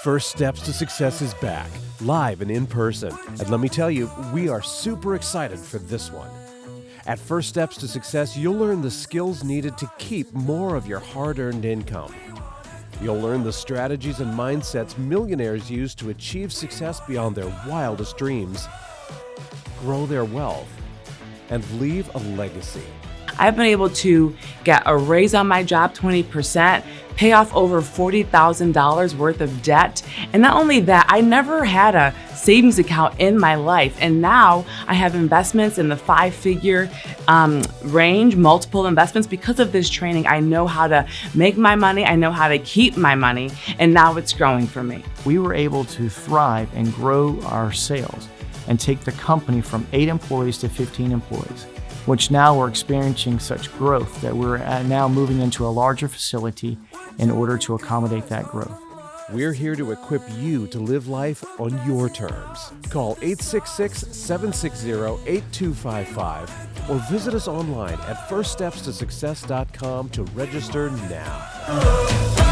First Steps to Success is back, live and in person. And let me tell you, we are super excited for this one. At First Steps to Success, you'll learn the skills needed to keep more of your hard-earned income. You'll learn the strategies and mindsets millionaires use to achieve success beyond their wildest dreams, grow their wealth, and leave a legacy. I've been able to get a raise on my job, 20%, pay off over $40,000 worth of debt. And not only that, I never had a savings account in my life. And now I have investments in the 5-figure range, multiple investments. Because of this training, I know how to make my money. I know how to keep my money. And now it's growing for me. We were able to thrive and grow our sales and take the company from 8 employees to 15 employees. Which now we're experiencing such growth that we're now moving into a larger facility in order to accommodate that growth. We're here to equip you to live life on your terms. Call 866-760-8255 or visit us online at firststepstosuccess.com to register now.